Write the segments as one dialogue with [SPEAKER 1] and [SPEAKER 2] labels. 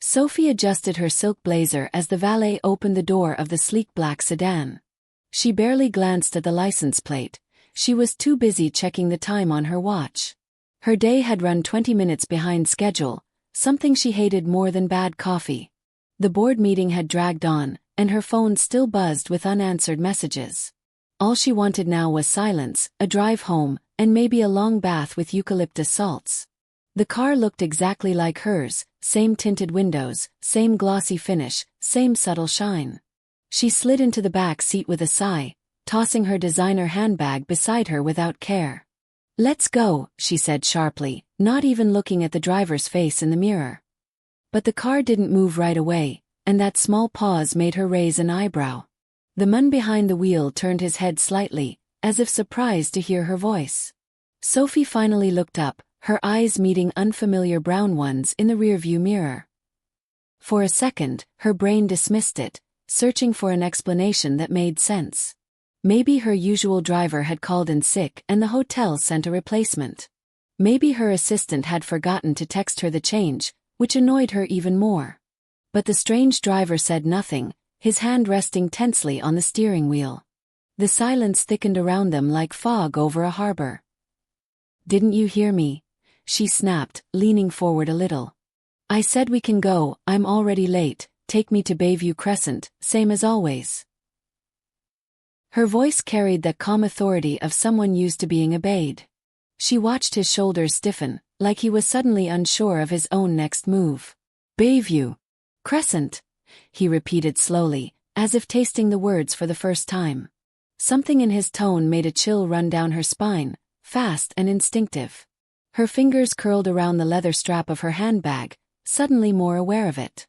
[SPEAKER 1] Sophie adjusted her silk blazer as the valet opened the door of the sleek black sedan. She barely glanced at the license plate. She was too busy checking the time on her watch. Her day had run 20 minutes behind schedule, something she hated more than bad coffee. The board meeting had dragged on, and her phone still buzzed with unanswered messages. All she wanted now was silence, a drive home, and maybe a long bath with eucalyptus salts. The car looked exactly like hers, same tinted windows, same glossy finish, same subtle shine. She slid into the back seat with a sigh, tossing her designer handbag beside her without care. "Let's go," she said sharply, not even looking at the driver's face in the mirror. But the car didn't move right away, and that small pause made her raise an eyebrow. The man behind the wheel turned his head slightly, as if surprised to hear her voice. Sophie finally looked up, her eyes meeting unfamiliar brown ones in the rearview mirror. For a second, her brain dismissed it, searching for an explanation that made sense. Maybe her usual driver had called in sick and the hotel sent a replacement. Maybe her assistant had forgotten to text her the change, which annoyed her even more. But the strange driver said nothing, his hand resting tensely on the steering wheel. The silence thickened around them like fog over a harbor. "Didn't you hear me?" she snapped, leaning forward a little. "I said we can go, I'm already late, take me to Bayview Crescent, same as always." Her voice carried that calm authority of someone used to being obeyed. She watched his shoulders stiffen, like he was suddenly unsure of his own next move. "Bayview Crescent," he repeated slowly, as if tasting the words for the first time. Something in his tone made a chill run down her spine, fast and instinctive. Her fingers curled around the leather strap of her handbag, suddenly more aware of it.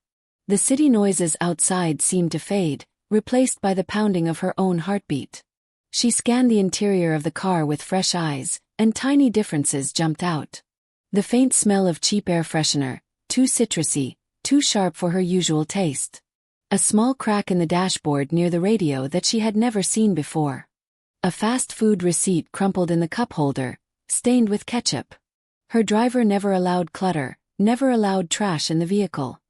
[SPEAKER 1] The city noises outside seemed to fade, replaced by the pounding of her own heartbeat. She scanned the interior of the car with fresh eyes, and tiny differences jumped out. The faint smell of cheap air freshener, too citrusy, too sharp for her usual taste. A small crack in the dashboard near the radio that she had never seen before. A fast food receipt crumpled in the cup holder, stained with ketchup. Her driver never allowed clutter, never allowed trash in the vehicle.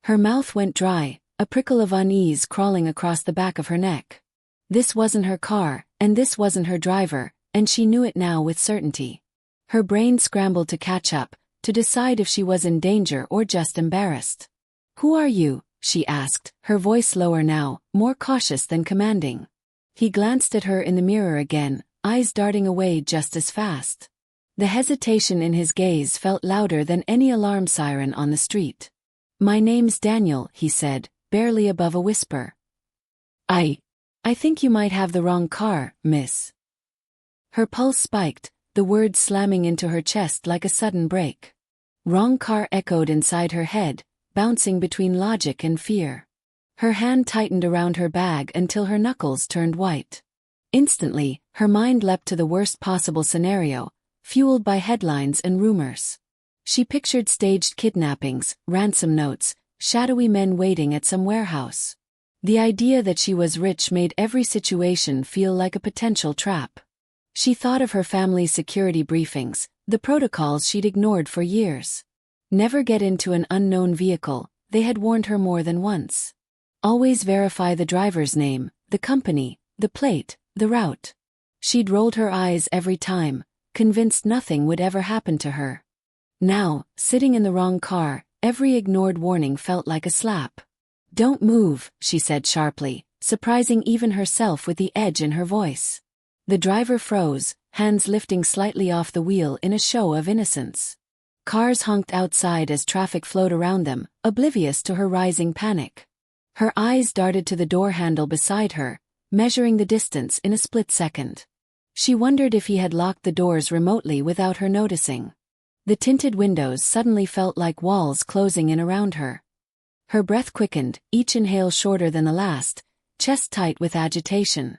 [SPEAKER 1] Her mouth went dry, a prickle of unease crawling across the back of her neck. This wasn't her car, and this wasn't her driver, and she knew it now with certainty. Her brain scrambled to catch up, to decide if she was in danger or just embarrassed. "Who are you?" she asked, her voice lower now, more cautious than commanding. He glanced at her in the mirror again, eyes darting away just as fast. The hesitation in his gaze felt louder than any alarm siren on the street. "My name's Daniel," he said, barely above a whisper. I think you might have the wrong car, miss." Her pulse spiked, the words slamming into her chest like a sudden break. Wrong car echoed inside her head, bouncing between logic and fear. Her hand tightened around her bag until her knuckles turned white. Instantly, her mind leapt to the worst possible scenario, fueled by headlines and rumors. She pictured staged kidnappings, ransom notes, shadowy men waiting at some warehouse. The idea that she was rich made every situation feel like a potential trap. She thought of her family's security briefings, the protocols she'd ignored for years. Never get into an unknown vehicle, they had warned her more than once. Always verify the driver's name, the company, the plate, the route. She'd rolled her eyes every time, convinced nothing would ever happen to her. Now, sitting in the wrong car, every ignored warning felt like a slap. "Don't move," she said sharply, surprising even herself with the edge in her voice. The driver froze, hands lifting slightly off the wheel in a show of innocence. Cars honked outside as traffic flowed around them, oblivious to her rising panic. Her eyes darted to the door handle beside her, measuring the distance in a split second. She wondered if he had locked the doors remotely without her noticing. The tinted windows suddenly felt like walls closing in around her. Her breath quickened, each inhale shorter than the last, chest tight with agitation.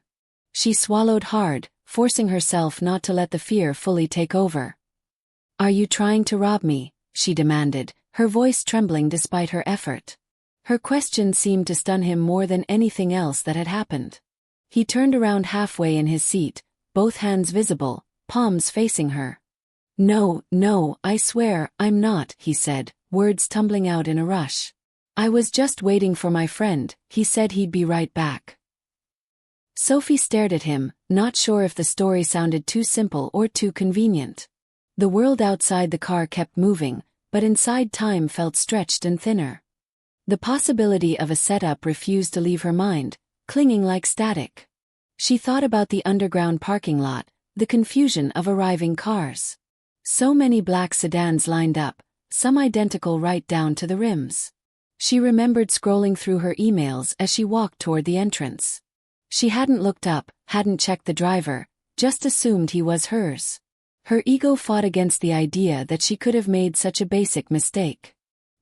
[SPEAKER 1] She swallowed hard, forcing herself not to let the fear fully take over. "Are you trying to rob me?" she demanded, her voice trembling despite her effort. Her question seemed to stun him more than anything else that had happened. He turned around halfway in his seat, both hands visible, palms facing her. No, I swear, I'm not," he said, words tumbling out in a rush. I was just waiting for my friend, he said he'd be right back. Sophie stared at him, not sure if the story sounded too simple or too convenient. The world outside the car kept moving, but inside time felt stretched and thinner. The possibility of a setup refused to leave her mind, clinging like static. She thought about the underground parking lot, the confusion of arriving cars. So many black sedans lined up, some identical right down to the rims. She remembered scrolling through her emails as she walked toward the entrance. She hadn't looked up, hadn't checked the driver, just assumed he was hers. Her ego fought against the idea that she could have made such a basic mistake.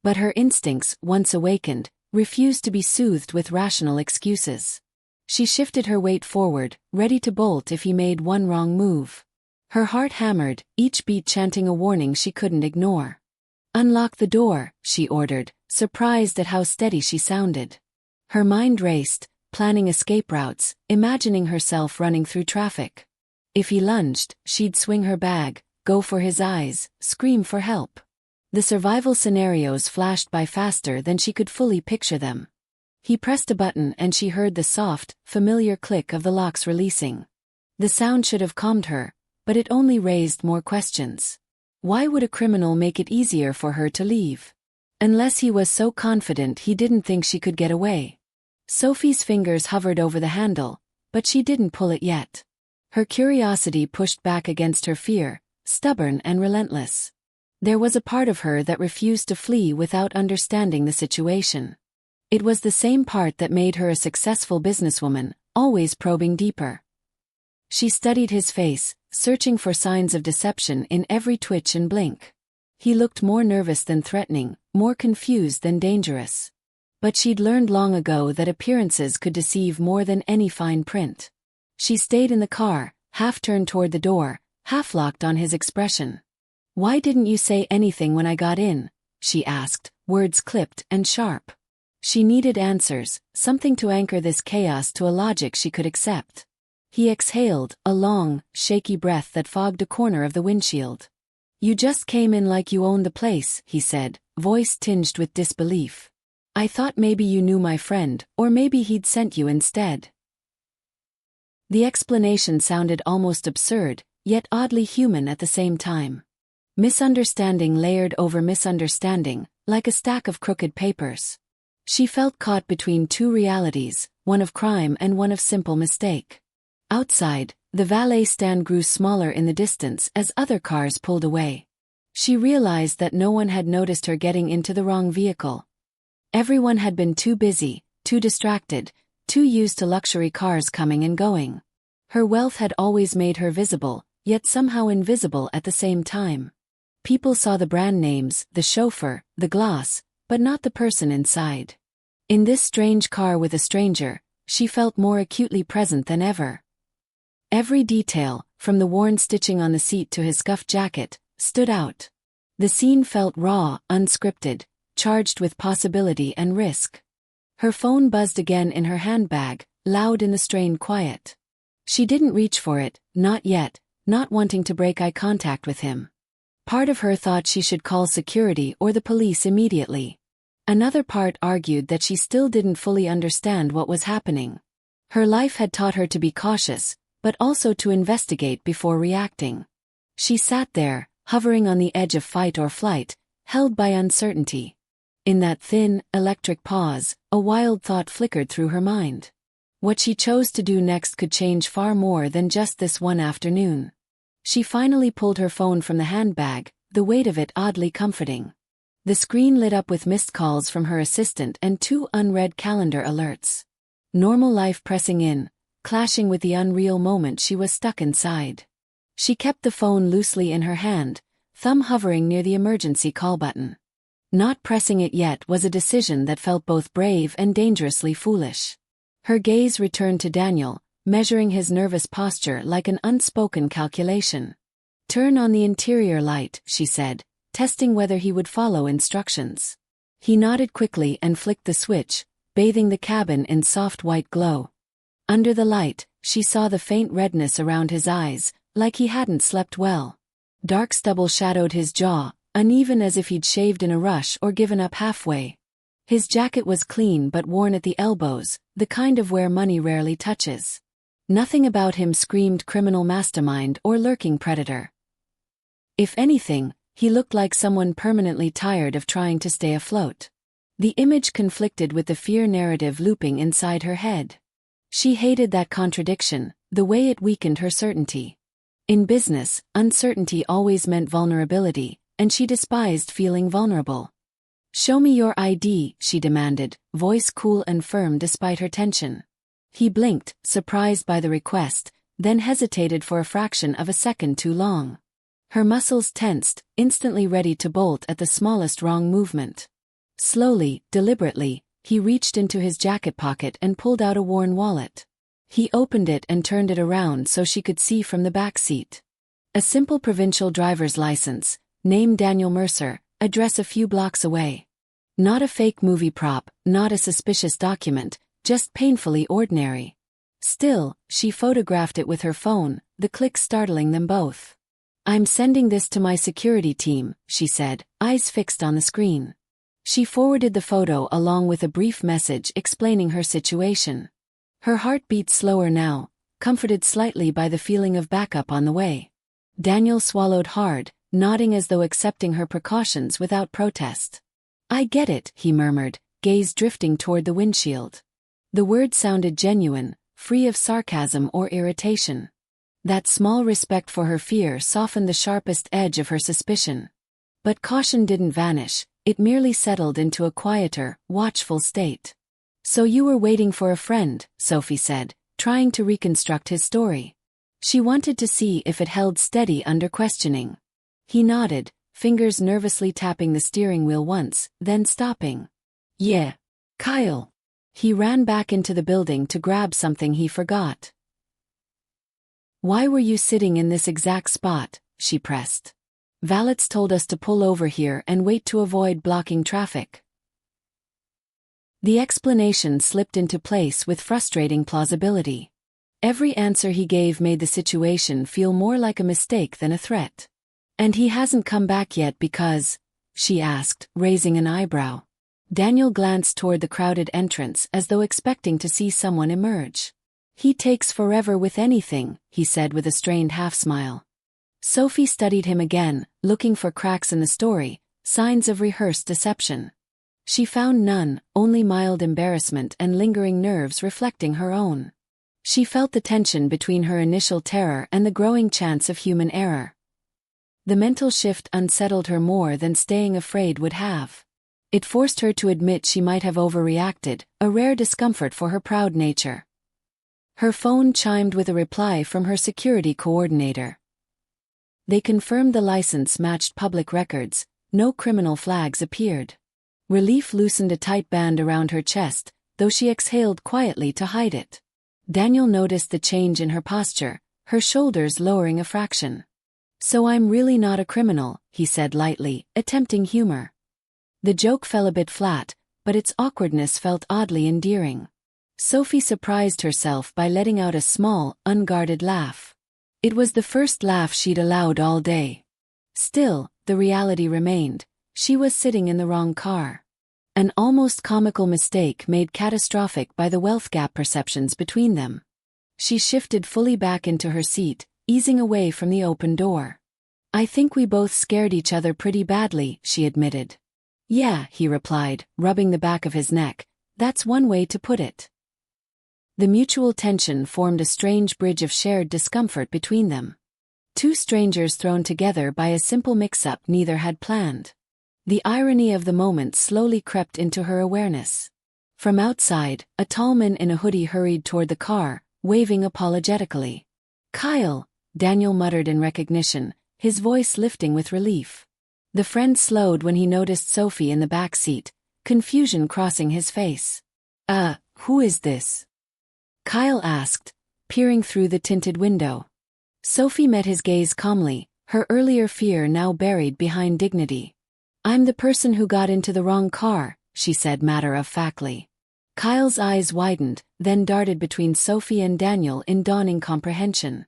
[SPEAKER 1] But her instincts, once awakened, refused to be soothed with rational excuses. She shifted her weight forward, ready to bolt if he made one wrong move. Her heart hammered, each beat chanting a warning she couldn't ignore. "Unlock the door," she ordered, surprised at how steady she sounded. Her mind raced, planning escape routes, imagining herself running through traffic. If he lunged, she'd swing her bag, go for his eyes, scream for help. The survival scenarios flashed by faster than she could fully picture them. He pressed a button and she heard the soft, familiar click of the locks releasing. The sound should have calmed her, but it only raised more questions. Why would a criminal make it easier for her to leave? Unless he was so confident he didn't think she could get away. Sophie's fingers hovered over the handle, but she didn't pull it yet. Her curiosity pushed back against her fear, stubborn and relentless. There was a part of her that refused to flee without understanding the situation. It was the same part that made her a successful businesswoman, always probing deeper. She studied his face, searching for signs of deception in every twitch and blink. He looked more nervous than threatening, more confused than dangerous. But she'd learned long ago that appearances could deceive more than any fine print. She stayed in the car, half turned toward the door, half locked on his expression. "Why didn't you say anything when I got in?" she asked, words clipped and sharp. She needed answers, something to anchor this chaos to a logic she could accept. He exhaled, a long, shaky breath that fogged a corner of the windshield. "You just came in like you owned the place," he said, voice tinged with disbelief. "I thought maybe you knew my friend, or maybe he'd sent you instead." The explanation sounded almost absurd, yet oddly human at the same time. Misunderstanding layered over misunderstanding, like a stack of crooked papers. She felt caught between two realities, one of crime and one of simple mistake. Outside, the valet stand grew smaller in the distance as other cars pulled away. She realized that no one had noticed her getting into the wrong vehicle. Everyone had been too busy, too distracted, too used to luxury cars coming and going. Her wealth had always made her visible, yet somehow invisible at the same time. People saw the brand names, the chauffeur, the gloss, but not the person inside. In this strange car with a stranger, she felt more acutely present than ever. Every detail, from the worn stitching on the seat to his scuffed jacket, stood out. The scene felt raw, unscripted, charged with possibility and risk. Her phone buzzed again in her handbag, loud in the strained quiet. She didn't reach for it, not yet, not wanting to break eye contact with him. Part of her thought she should call security or the police immediately. Another part argued that she still didn't fully understand what was happening. Her life had taught her to be cautious, but also to investigate before reacting. She sat there, hovering on the edge of fight or flight, held by uncertainty. In that thin, electric pause, a wild thought flickered through her mind. What she chose to do next could change far more than just this one afternoon. She finally pulled her phone from the handbag, the weight of it oddly comforting. The screen lit up with missed calls from her assistant and 2 unread calendar alerts. Normal life pressing in, clashing with the unreal moment she was stuck inside. She kept the phone loosely in her hand, thumb hovering near the emergency call button. Not pressing it yet was a decision that felt both brave and dangerously foolish. Her gaze returned to Daniel, measuring his nervous posture like an unspoken calculation. "Turn on the interior light," she said, testing whether he would follow instructions. He nodded quickly and flicked the switch, bathing the cabin in soft white glow. Under the light, she saw the faint redness around his eyes, like he hadn't slept well. Dark stubble shadowed his jaw, uneven as if he'd shaved in a rush or given up halfway. His jacket was clean but worn at the elbows, the kind of wear money rarely touches. Nothing about him screamed criminal mastermind or lurking predator. If anything, he looked like someone permanently tired of trying to stay afloat. The image conflicted with the fear narrative looping inside her head. She hated that contradiction, the way it weakened her certainty. In business, uncertainty always meant vulnerability, and she despised feeling vulnerable. "Show me your ID," she demanded, voice cool and firm despite her tension. He blinked, surprised by the request, then hesitated for a fraction of a second too long. Her muscles tensed, instantly ready to bolt at the smallest wrong movement. Slowly, deliberately, he reached into his jacket pocket and pulled out a worn wallet. He opened it and turned it around so she could see from the back seat. A simple provincial driver's license, name Daniel Mercer, address a few blocks away. Not a fake movie prop, not a suspicious document, just painfully ordinary. Still, she photographed it with her phone, the click startling them both. "I'm sending this to my security team," she said, eyes fixed on the screen. She forwarded the photo along with a brief message explaining her situation. Her heart beat slower now, comforted slightly by the feeling of backup on the way. Daniel swallowed hard, nodding as though accepting her precautions without protest. "I get it," he murmured, gaze drifting toward the windshield. The words sounded genuine, free of sarcasm or irritation. That small respect for her fear softened the sharpest edge of her suspicion. But caution didn't vanish, it merely settled into a quieter, watchful state. "So you were waiting for a friend," Sophie said, trying to reconstruct his story. She wanted to see if it held steady under questioning. He nodded, fingers nervously tapping the steering wheel once, then stopping. "Yeah. Kyle." He ran back into the building to grab something he forgot. "Why were you sitting in this exact spot?" she pressed. "Valets told us to pull over here and wait to avoid blocking traffic." The explanation slipped into place with frustrating plausibility. Every answer he gave made the situation feel more like a mistake than a threat. "And he hasn't come back yet because?" she asked, raising an eyebrow. Daniel glanced toward the crowded entrance as though expecting to see someone emerge. "He takes forever with anything," he said with a strained half-smile. Sophie studied him again, looking for cracks in the story, signs of rehearsed deception. She found none, only mild embarrassment and lingering nerves reflecting her own. She felt the tension between her initial terror and the growing chance of human error. The mental shift unsettled her more than staying afraid would have. It forced her to admit she might have overreacted, a rare discomfort for her proud nature. Her phone chimed with a reply from her security coordinator. They confirmed the license matched public records, no criminal flags appeared. Relief loosened a tight band around her chest, though she exhaled quietly to hide it. Daniel noticed the change in her posture, her shoulders lowering a fraction. "So I'm really not a criminal," he said lightly, attempting humor. The joke fell a bit flat, but its awkwardness felt oddly endearing. Sophie surprised herself by letting out a small, unguarded laugh. It was the first laugh she'd allowed all day. Still, the reality remained. She was sitting in the wrong car. An almost comical mistake made catastrophic by the wealth gap perceptions between them. She shifted fully back into her seat, easing away from the open door. "I think we both scared each other pretty badly," she admitted. "Yeah," he replied, rubbing the back of his neck. "That's one way to put it." The mutual tension formed a strange bridge of shared discomfort between them. Two strangers thrown together by a simple mix-up neither had planned. The irony of the moment slowly crept into her awareness. From outside, a tall man in a hoodie hurried toward the car, waving apologetically. "Kyle," Daniel muttered in recognition, his voice lifting with relief. The friend slowed when he noticed Sophie in the back seat, confusion crossing his face. Who is this?" Kyle asked, peering through the tinted window. Sophie met his gaze calmly, her earlier fear now buried behind dignity. "I'm the person who got into the wrong car," she said matter-of-factly. Kyle's eyes widened, then darted between Sophie and Daniel in dawning comprehension.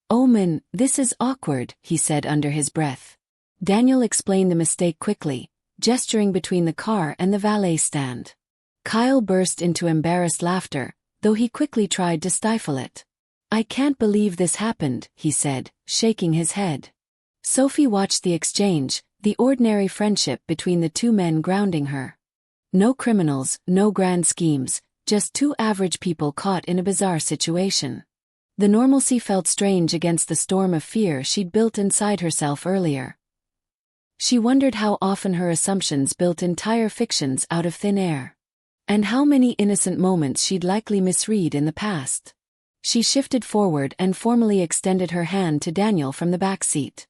[SPEAKER 1] "Oh man, this is awkward," he said under his breath. Daniel explained the mistake quickly. gesturing between the car and the valet stand. Kyle burst into embarrassed laughter, though he quickly tried to stifle it. "I can't believe this happened," he said, shaking his head. Sophie watched the exchange, the ordinary friendship between the two men grounding her. No criminals, no grand schemes, just two average people caught in a bizarre situation. The normalcy felt strange against the storm of fear she'd built inside herself earlier. She wondered how often her assumptions built entire fictions out of thin air. And how many innocent moments she'd likely misread in the past. She shifted forward and formally extended her hand to Daniel from the back seat.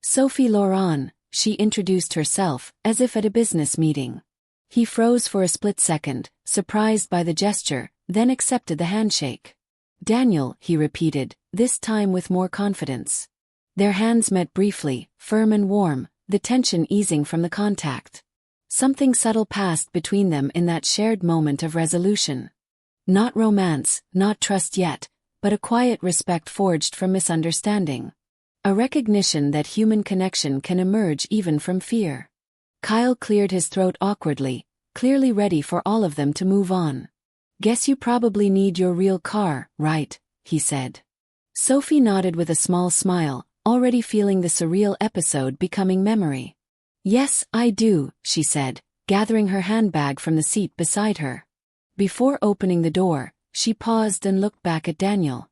[SPEAKER 1] "Sophie Laurent," she introduced herself, as if at a business meeting. He froze for a split second, surprised by the gesture, then accepted the handshake. "Daniel," he repeated, this time with more confidence. Their hands met briefly, firm and warm, the tension easing from the contact. Something subtle passed between them in that shared moment of resolution. Not romance, not trust yet, but a quiet respect forged from misunderstanding. A recognition that human connection can emerge even from fear. Kyle cleared his throat awkwardly, clearly ready for all of them to move on. "Guess you probably need your real car, right?" he said. Sophie nodded with a small smile, already feeling the surreal episode becoming memory. "Yes, I do," she said, gathering her handbag from the seat beside her. Before opening the door, she paused and looked back at Daniel.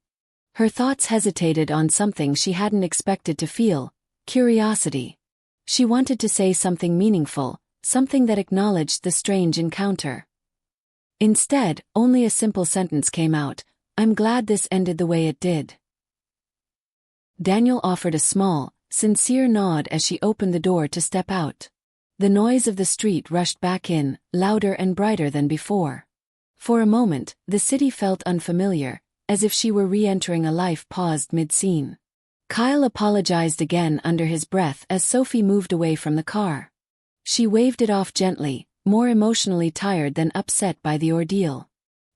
[SPEAKER 1] Her thoughts hesitated on something she hadn't expected to feel: curiosity. She wanted to say something meaningful, something that acknowledged the strange encounter. Instead, only a simple sentence came out: "I'm glad this ended the way it did." Daniel offered a small, sincere nod as she opened the door to step out. The noise of the street rushed back in, louder and brighter than before. For a moment, the city felt unfamiliar, as if she were re-entering a life paused mid-scene. Kyle apologized again under his breath as Sophie moved away from the car. She waved it off gently, more emotionally tired than upset by the ordeal.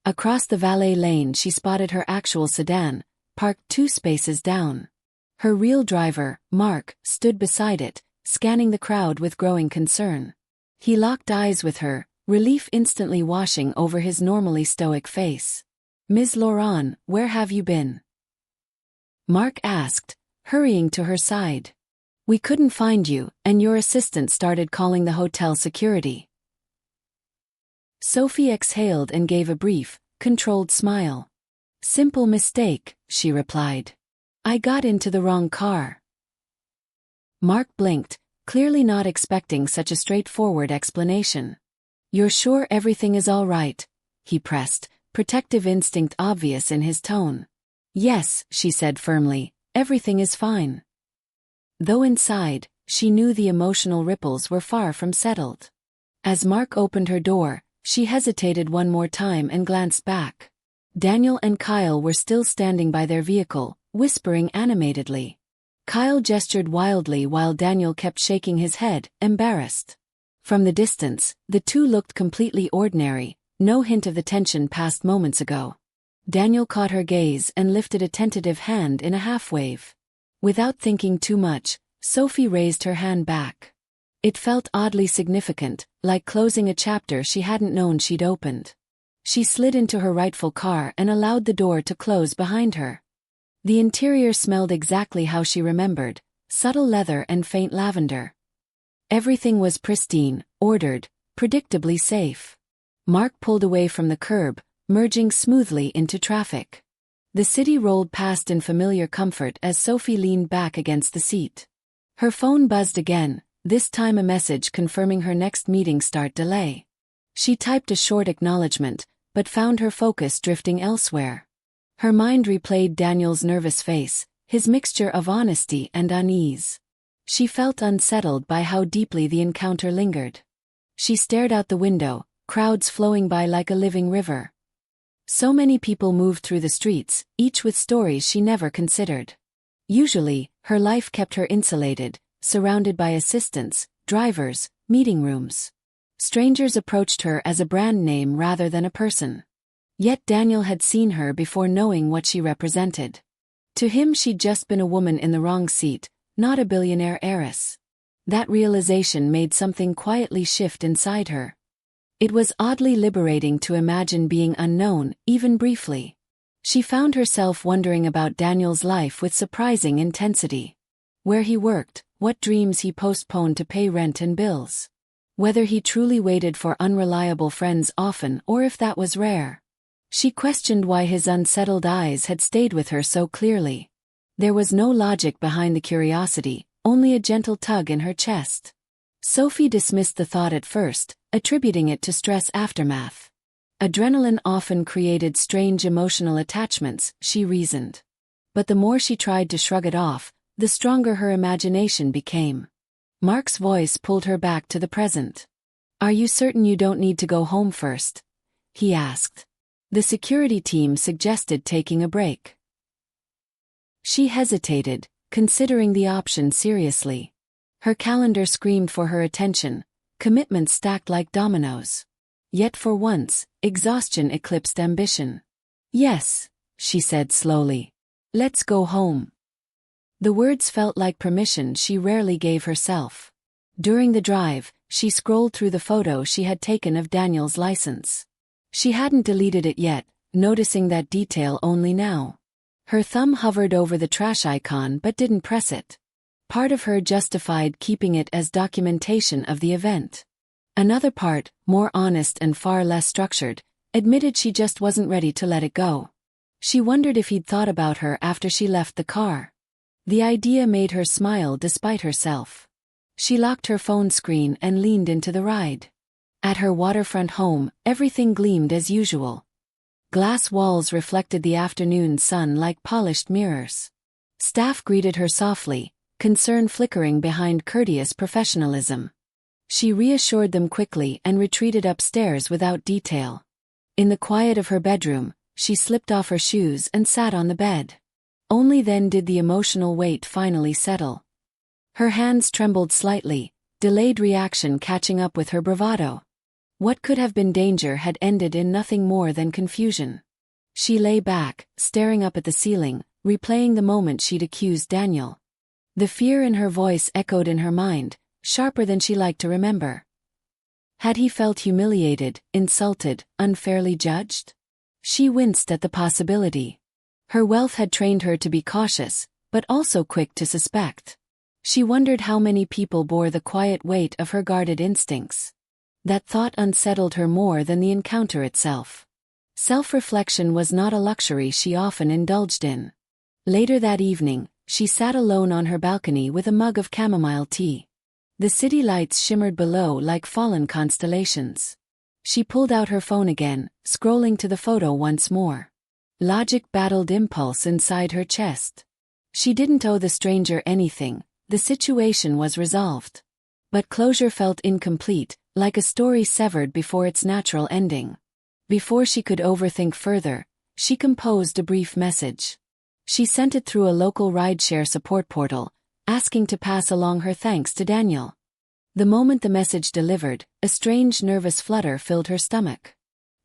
[SPEAKER 1] Across the valet lane she spotted her actual sedan, parked 2 spaces down. Her real driver, Mark, stood beside it, scanning the crowd with growing concern. He locked eyes with her, relief instantly washing over his normally stoic face. "Ms. Laurent, where have you been?" Mark asked, hurrying to her side. "We couldn't find you, and your assistant started calling the hotel security." Sophie exhaled and gave a brief, controlled smile. "Simple mistake," she replied. "I got into the wrong car." Mark blinked, clearly not expecting such a straightforward explanation. "You're sure everything is all right?" he pressed, protective instinct obvious in his tone. "Yes," she said firmly, "everything is fine." Though inside, she knew the emotional ripples were far from settled. As Mark opened her door, she hesitated one more time and glanced back. Daniel and Kyle were still standing by their vehicle, whispering animatedly. Kyle gestured wildly while Daniel kept shaking his head, embarrassed. From the distance, the two looked completely ordinary, no hint of the tension past moments ago. Daniel caught her gaze and lifted a tentative hand in a half-wave. Without thinking too much, Sophie raised her hand back. It felt oddly significant, like closing a chapter she hadn't known she'd opened. She slid into her rightful car and allowed the door to close behind her. The interior smelled exactly how she remembered: subtle leather and faint lavender. Everything was pristine, ordered, predictably safe. Mark pulled away from the curb, merging smoothly into traffic. The city rolled past in familiar comfort as Sophie leaned back against the seat. Her phone buzzed again, this time a message confirming her next meeting start delay. She typed a short acknowledgement, but found her focus drifting elsewhere. Her mind replayed Daniel's nervous face, his mixture of honesty and unease. She felt unsettled by how deeply the encounter lingered. She stared out the window, crowds flowing by like a living river. So many people moved through the streets, each with stories she never considered. Usually, her life kept her insulated, surrounded by assistants, drivers, meeting rooms. Strangers approached her as a brand name rather than a person. Yet Daniel had seen her before knowing what she represented. To him she'd just been a woman in the wrong seat, not a billionaire heiress. That realization made something quietly shift inside her. It was oddly liberating to imagine being unknown, even briefly. She found herself wondering about Daniel's life with surprising intensity. Where he worked, what dreams he postponed to pay rent and bills. Whether he truly waited for unreliable friends often or if that was rare. She questioned why his unsettled eyes had stayed with her so clearly. There was no logic behind the curiosity, only a gentle tug in her chest. Sophie dismissed the thought at first, attributing it to stress aftermath. Adrenaline often created strange emotional attachments, she reasoned. But the more she tried to shrug it off, the stronger her imagination became. Mark's voice pulled her back to the present. "Are you certain you don't need to go home first?" he asked. The security team suggested taking a break. She hesitated, considering the option seriously. Her calendar screamed for her attention, commitments stacked like dominoes. Yet for once, exhaustion eclipsed ambition. "Yes," she said slowly. "Let's go home." The words felt like permission she rarely gave herself. During the drive, she scrolled through the photo she had taken of Daniel's license. She hadn't deleted it yet, noticing that detail only now. Her thumb hovered over the trash icon but didn't press it. Part of her justified keeping it as documentation of the event. Another part, more honest and far less structured, admitted she just wasn't ready to let it go. She wondered if he'd thought about her after she left the car. The idea made her smile despite herself. She locked her phone screen and leaned into the ride. At her waterfront home, everything gleamed as usual. Glass walls reflected the afternoon sun like polished mirrors. Staff greeted her softly, concern flickering behind courteous professionalism. She reassured them quickly and retreated upstairs without detail. In the quiet of her bedroom, she slipped off her shoes and sat on the bed. Only then did the emotional weight finally settle. Her hands trembled slightly, delayed reaction catching up with her bravado. What could have been danger had ended in nothing more than confusion. She lay back, staring up at the ceiling, replaying the moment she'd accused Daniel. The fear in her voice echoed in her mind, sharper than she liked to remember. Had he felt humiliated, insulted, unfairly judged? She winced at the possibility. Her wealth had trained her to be cautious, but also quick to suspect. She wondered how many people bore the quiet weight of her guarded instincts. That thought unsettled her more than the encounter itself. Self-reflection was not a luxury she often indulged in. Later that evening, she sat alone on her balcony with a mug of chamomile tea. The city lights shimmered below like fallen constellations. She pulled out her phone again, scrolling to the photo once more. Logic battled impulse inside her chest. She didn't owe the stranger anything, the situation was resolved. But closure felt incomplete, like a story severed before its natural ending. Before she could overthink further, she composed a brief message. She sent it through a local rideshare support portal, asking to pass along her thanks to Daniel. The moment the message delivered, a strange nervous flutter filled her stomach.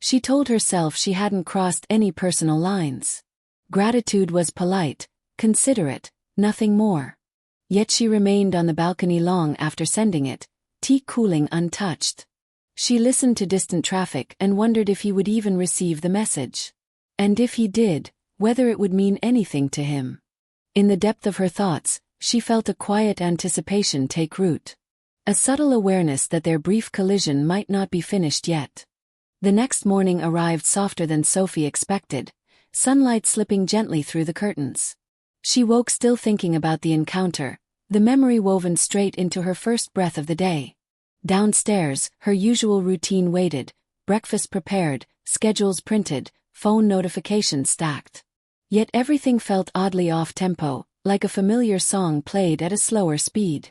[SPEAKER 1] She told herself she hadn't crossed any personal lines. Gratitude was polite, considerate, nothing more. Yet she remained on the balcony long after sending it, tea cooling untouched. She listened to distant traffic and wondered if he would even receive the message. And if he did, whether it would mean anything to him. In the depth of her thoughts, she felt a quiet anticipation take root. A subtle awareness that their brief collision might not be finished yet. The next morning arrived softer than Sophie expected, sunlight slipping gently through the curtains. She woke still thinking about the encounter, the memory woven straight into her first breath of the day. Downstairs, her usual routine waited, breakfast prepared, schedules printed, phone notifications stacked. Yet everything felt oddly off-tempo, like a familiar song played at a slower speed.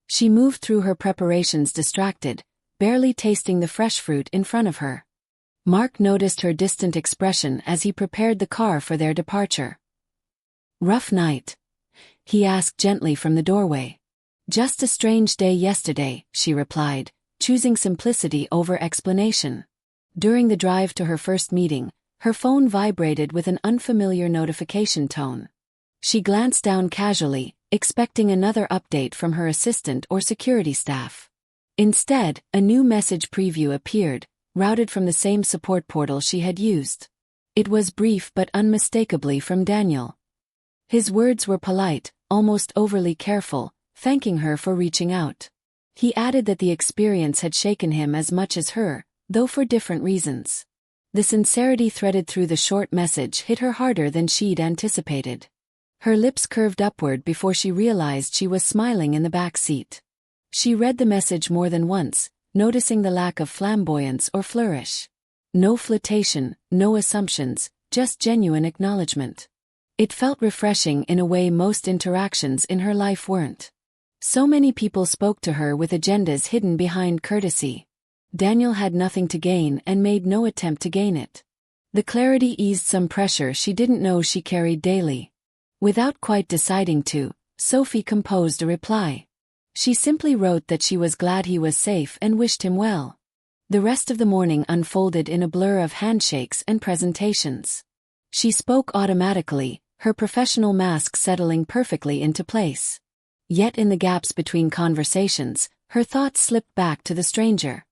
[SPEAKER 1] She moved through her preparations distracted, barely tasting the fresh fruit in front of her. Mark noticed her distant expression as he prepared the car for their departure. "Rough night?" he asked gently from the doorway. "Just a strange day yesterday," she replied, choosing simplicity over explanation. During the drive to her first meeting, her phone vibrated with an unfamiliar notification tone. She glanced down casually, expecting another update from her assistant or security staff. Instead, a new message preview appeared, routed from the same support portal she had used. It was brief but unmistakably from Daniel. His words were polite, almost overly careful, thanking her for reaching out. He added that the experience had shaken him as much as her, though for different reasons. The sincerity threaded through the short message hit her harder than she'd anticipated. Her lips curved upward before she realized she was smiling in the back seat. She read the message more than once, noticing the lack of flamboyance or flourish. No flirtation, no assumptions, just genuine acknowledgement. It felt refreshing in a way most interactions in her life weren't. So many people spoke to her with agendas hidden behind courtesy. Daniel had nothing to gain and made no attempt to gain it. The clarity eased some pressure she didn't know she carried daily. Without quite deciding to, Sophie composed a reply. She simply wrote that she was glad he was safe and wished him well. The rest of the morning unfolded in a blur of handshakes and presentations. She spoke automatically, her professional mask settling perfectly into place. Yet in the gaps between conversations, her thoughts slipped back to the stranger.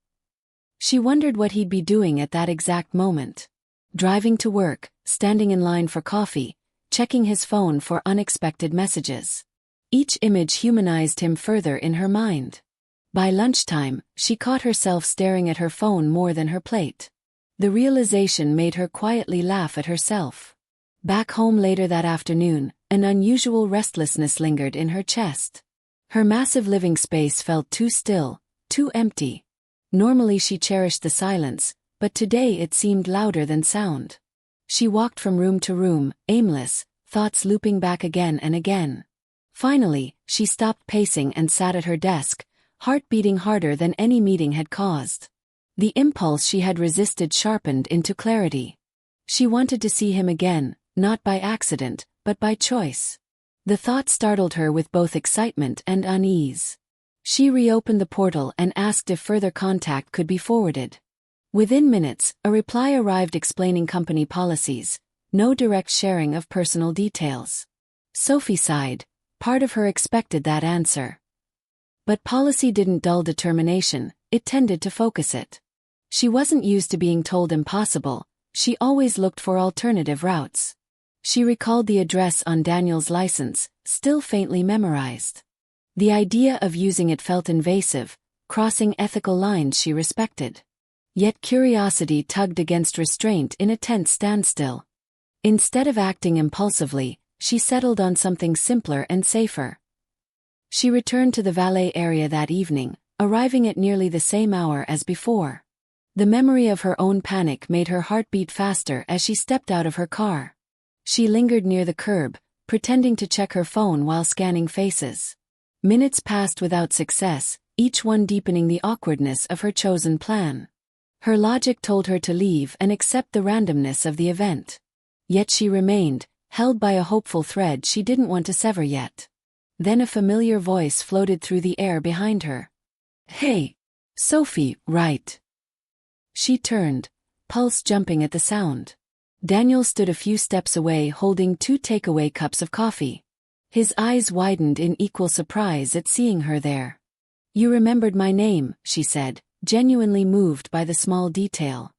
[SPEAKER 1] She wondered what he'd be doing at that exact moment. Driving to work, standing in line for coffee, checking his phone for unexpected messages. Each image humanized him further in her mind. By lunchtime, she caught herself staring at her phone more than her plate. The realization made her quietly laugh at herself. Back home later that afternoon, an unusual restlessness lingered in her chest. Her massive living space felt too still, too empty. Normally she cherished the silence, but today it seemed louder than sound. She walked from room to room, aimless, thoughts looping back again and again. Finally, she stopped pacing and sat at her desk, heart beating harder than any meeting had caused. The impulse she had resisted sharpened into clarity. She wanted to see him again, not by accident, but by choice. The thought startled her with both excitement and unease. She reopened the portal and asked if further contact could be forwarded. Within minutes, a reply arrived explaining company policies, no direct sharing of personal details. Sophie sighed. Part of her expected that answer. But policy didn't dull determination, it tended to focus it. She wasn't used to being told impossible, she always looked for alternative routes. She recalled the address on Daniel's license, still faintly memorized. The idea of using it felt invasive, crossing ethical lines she respected. Yet curiosity tugged against restraint in a tense standstill. Instead of acting impulsively, she settled on something simpler and safer. She returned to the valet area that evening, arriving at nearly the same hour as before. The memory of her own panic made her heart beat faster as she stepped out of her car. She lingered near the curb, pretending to check her phone while scanning faces. Minutes passed without success, each one deepening the awkwardness of her chosen plan. Her logic told her to leave and accept the randomness of the event. Yet she remained, held by a hopeful thread she didn't want to sever yet. Then a familiar voice floated through the air behind her. "Hey, Sophie, right?" She turned, pulse jumping at the sound. Daniel stood a few steps away holding 2 takeaway cups of coffee. His eyes widened in equal surprise at seeing her there. "You remembered my name," she said, genuinely moved by the small detail.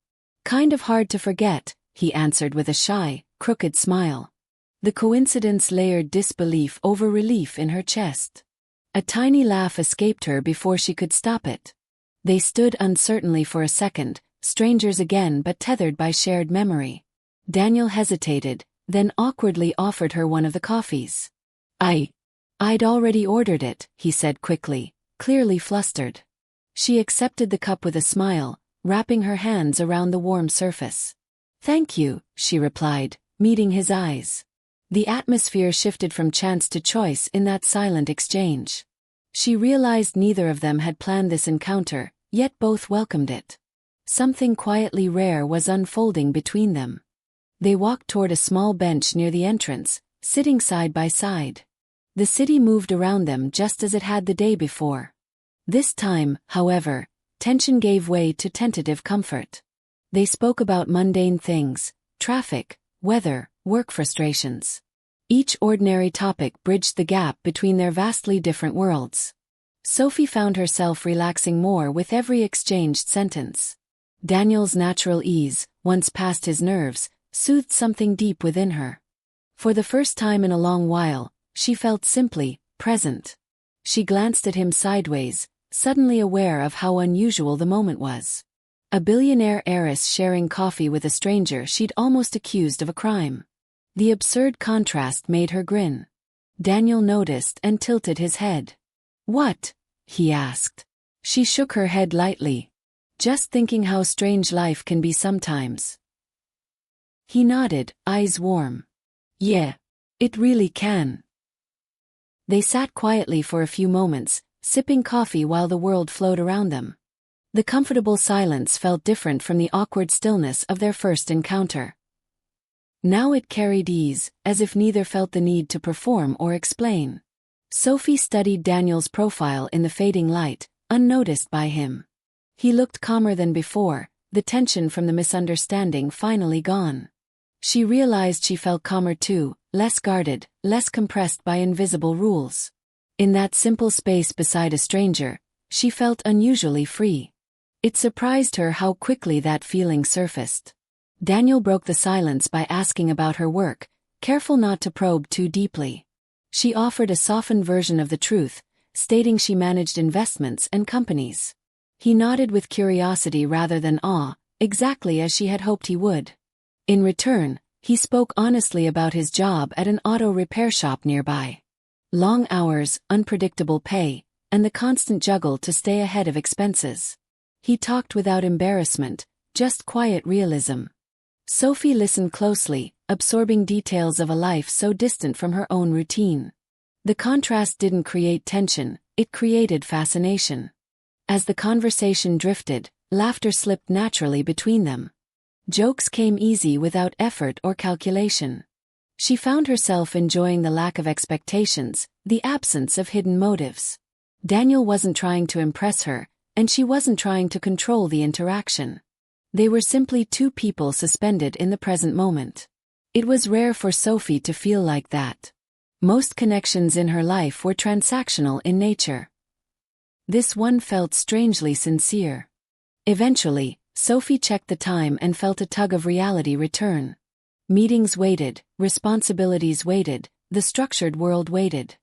[SPEAKER 1] "Kind of hard to forget," he answered with a shy, crooked smile. The coincidence layered disbelief over relief in her chest. A tiny laugh escaped her before she could stop it. They stood uncertainly for a second, strangers again but tethered by shared memory. Daniel hesitated, then awkwardly offered her one of the coffees. I'd already ordered it," he said quickly, clearly flustered. She accepted the cup with a smile, wrapping her hands around the warm surface. "Thank you," she replied, meeting his eyes. The atmosphere shifted from chance to choice in that silent exchange. She realized neither of them had planned this encounter, yet both welcomed it. Something quietly rare was unfolding between them. They walked toward a small bench near the entrance, sitting side by side. The city moved around them just as it had the day before. This time, however, tension gave way to tentative comfort. They spoke about mundane things, traffic, weather, work frustrations. Each ordinary topic bridged the gap between their vastly different worlds. Sophie found herself relaxing more with every exchanged sentence. Daniel's natural ease, once past his nerves, soothed something deep within her. For the first time in a long while, she felt simply present. She glanced at him sideways, suddenly aware of how unusual the moment was. A billionaire heiress sharing coffee with a stranger she'd almost accused of a crime. The absurd contrast made her grin. Daniel noticed and tilted his head. "What?" he asked. She shook her head lightly. "Just thinking how strange life can be sometimes." He nodded, eyes warm. "Yeah, it really can." They sat quietly for a few moments, sipping coffee while the world flowed around them. The comfortable silence felt different from the awkward stillness of their first encounter. Now it carried ease, as if neither felt the need to perform or explain. Sophie studied Daniel's profile in the fading light, unnoticed by him. He looked calmer than before, the tension from the misunderstanding finally gone. She realized she felt calmer too, less guarded, less compressed by invisible rules. In that simple space beside a stranger, she felt unusually free. It surprised her how quickly that feeling surfaced. Daniel broke the silence by asking about her work, careful not to probe too deeply. She offered a softened version of the truth, stating she managed investments and companies. He nodded with curiosity rather than awe, exactly as she had hoped he would. In return, he spoke honestly about his job at an auto repair shop nearby. Long hours, unpredictable pay, and the constant juggle to stay ahead of expenses. He talked without embarrassment, just quiet realism. Sophie listened closely, absorbing details of a life so distant from her own routine. The contrast didn't create tension, it created fascination. As the conversation drifted, laughter slipped naturally between them. Jokes came easy without effort or calculation. She found herself enjoying the lack of expectations, the absence of hidden motives. Daniel wasn't trying to impress her, and she wasn't trying to control the interaction. They were simply two people suspended in the present moment. It was rare for Sophie to feel like that. Most connections in her life were transactional in nature. This one felt strangely sincere. Eventually, Sophie checked the time and felt a tug of reality return. Meetings waited, responsibilities waited, the structured world waited.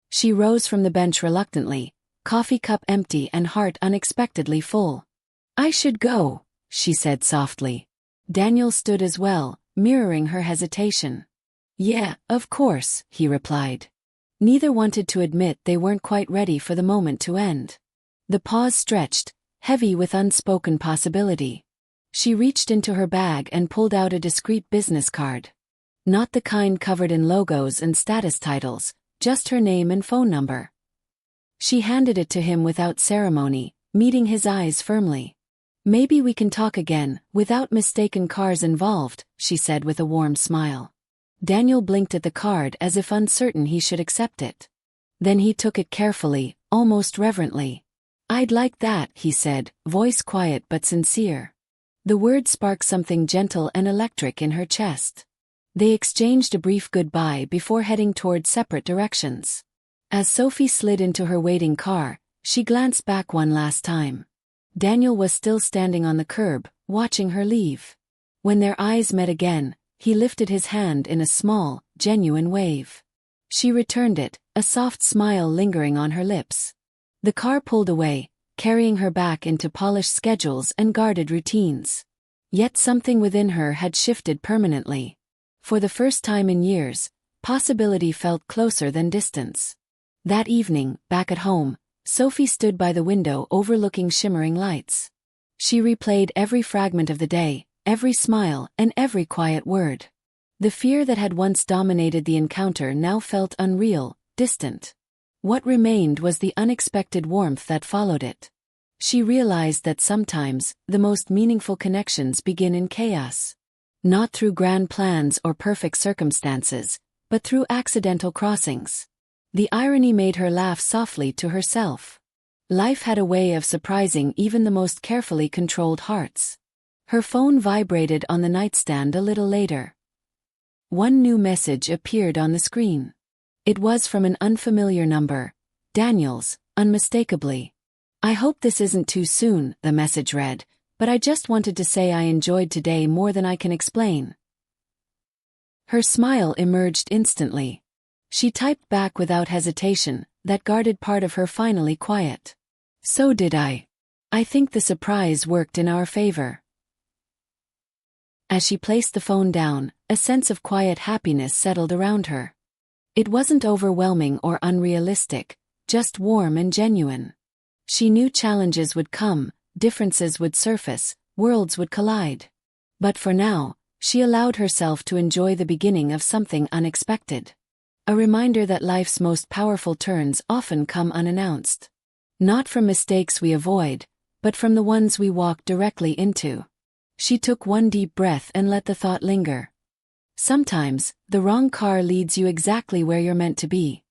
[SPEAKER 1] She rose from the bench reluctantly, coffee cup empty and heart unexpectedly full. "I should go," she said softly. Daniel stood as well, mirroring her hesitation. "Yeah, of course," he replied. Neither wanted to admit they weren't quite ready for the moment to end. The pause stretched, heavy with unspoken possibility. She reached into her bag and pulled out a discreet business card. Not the kind covered in logos and status titles, just her name and phone number. She handed it to him without ceremony, meeting his eyes firmly. "Maybe we can talk again, without mistaken cars involved," she said with a warm smile. Daniel blinked at the card as if uncertain he should accept it. Then he took it carefully, almost reverently. "I'd like that," he said, voice quiet but sincere. The word sparked something gentle and electric in her chest. They exchanged a brief goodbye before heading toward separate directions. As Sophie slid into her waiting car, she glanced back one last time. Daniel was still standing on the curb, watching her leave. When their eyes met again, he lifted his hand in a small, genuine wave. She returned it, a soft smile lingering on her lips. The car pulled away, carrying her back into polished schedules and guarded routines. Yet something within her had shifted permanently. For the first time in years, possibility felt closer than distance. That evening, back at home, Sophie stood by the window overlooking shimmering lights. She replayed every fragment of the day, every smile, and every quiet word. The fear that had once dominated the encounter now felt unreal, distant. What remained was the unexpected warmth that followed it. She realized that sometimes, the most meaningful connections begin in chaos. Not through grand plans or perfect circumstances, but through accidental crossings. The irony made her laugh softly to herself. Life had a way of surprising even the most carefully controlled hearts. Her phone vibrated on the nightstand a little later. one new message appeared on the screen. It was from an unfamiliar number, Daniel's, unmistakably. "I hope this isn't too soon," the message read, "but I just wanted to say I enjoyed today more than I can explain." Her smile emerged instantly. She typed back without hesitation, that guarded part of her finally quiet. "So did I. I think the surprise worked in our favor." As she placed the phone down, a sense of quiet happiness settled around her. It wasn't overwhelming or unrealistic, just warm and genuine. She knew challenges would come, differences would surface, worlds would collide. But for now, she allowed herself to enjoy the beginning of something unexpected. A reminder that life's most powerful turns often come unannounced. Not from mistakes we avoid, but from the ones we walk directly into. She took one deep breath and let the thought linger. Sometimes, the wrong car leads you exactly where you're meant to be.